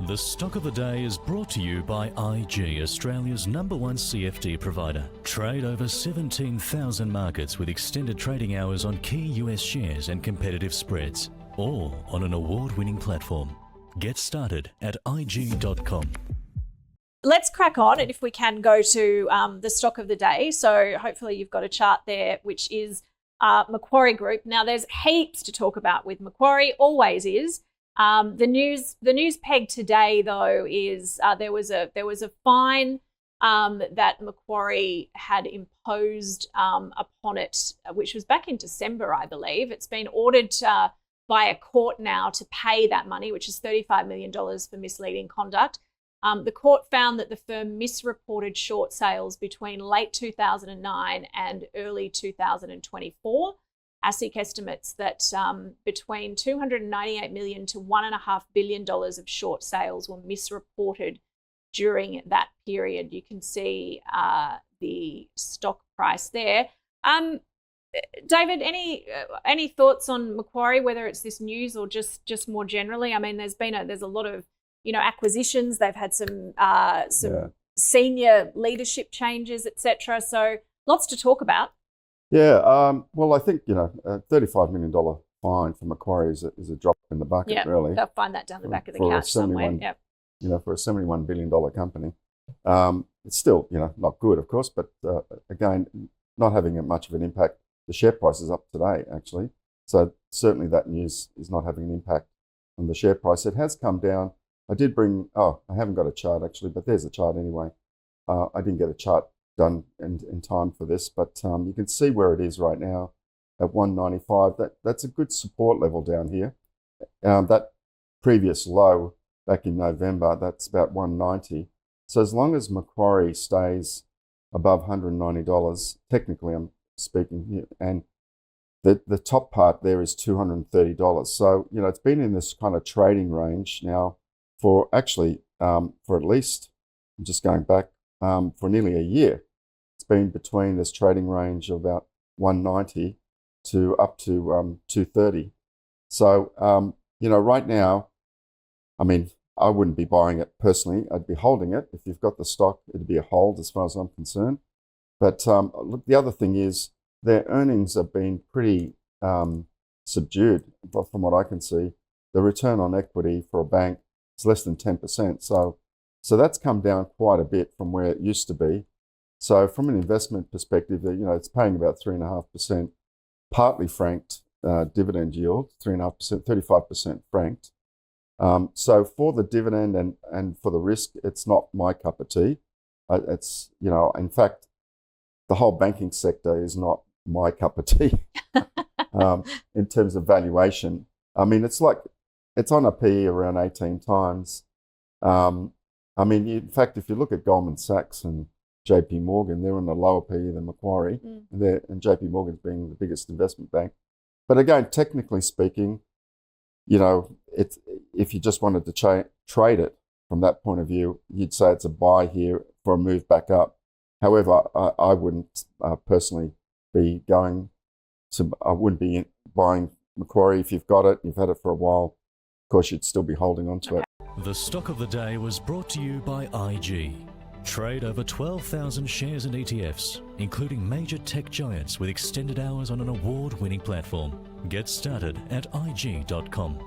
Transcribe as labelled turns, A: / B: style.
A: The stock of the day is brought to you by IG, Australia's #1 CFD provider. Trade over 17,000 markets with extended trading hours on key US shares and competitive spreads, all on an award-winning platform. Get started at IG.com.
B: Let's crack on, and if we can go to the stock of the day. So hopefully you've got a chart there, which is Macquarie Group. Now there's heaps to talk about with Macquarie, always is. The news peg today though is there was a fine that Macquarie had imposed upon it, which was back in December, I believe. It's been ordered by a court now to pay that money, which is $35 million for misleading conduct. The court found that the firm misreported short sales between late 2009 and early 2024. ASIC estimates that between $298 million to $1.5 billion of short sales were misreported during that period. You can see the stock price there. David, any thoughts on Macquarie, whether it's this news or just more generally? I mean, there's a lot of acquisitions. They've had some senior leadership changes, etc. So lots to talk about.
C: Yeah, well, I think, a $35 million fine for Macquarie is a drop in the bucket, really.
B: They'll find that down the back of the couch somewhere. Yep.
C: For a $71 billion company. It's still, not good, of course, but again, not having much of an impact. The share price is up today, actually. So certainly that news is not having an impact on the share price. It has come down. I did bring, I haven't got a chart actually, but there's a chart anyway. I didn't get a chart done in time for this, but you can see where it is right now at 195. That's a good support level down here. That previous low back in November, that's about 190. So as long as Macquarie stays above $190, technically I'm speaking here, and the top part there is $230. So, it's been in this kind of trading range now for actually, for at least, I'm just going back, for nearly a year. It's been between this trading range of about 190 to up to 230. So, right now, I mean, I wouldn't be buying it personally. I'd be holding it. If you've got the stock, it'd be a hold as far as I'm concerned. But look, the other thing is their earnings have been pretty subdued from what I can see. The return on equity for a bank is less than 10%. So that's come down quite a bit from where it used to be. So from an investment perspective, it's paying about 3.5%, partly franked dividend yield, 3.5%, 35% franked. So for the dividend and for the risk, it's not my cup of tea. It's, in fact, the whole banking sector is not my cup of tea in terms of valuation. I mean, it's on a PE around 18 times. In fact, if you look at Goldman Sachs and JP Morgan, they're on a lower PE than Macquarie, and JP Morgan's being the biggest investment bank. But again, technically speaking, if you just wanted to trade it from that point of view, you'd say it's a buy here for a move back up. However, I wouldn't personally be I wouldn't be buying Macquarie. If you've got it, you've had it for a while, of course, you'd still be holding on to it.
A: The stock of the day was brought to you by IG. Trade over 12,000 shares and ETFs, including major tech giants with extended hours on an award-winning platform. Get started at IG.com.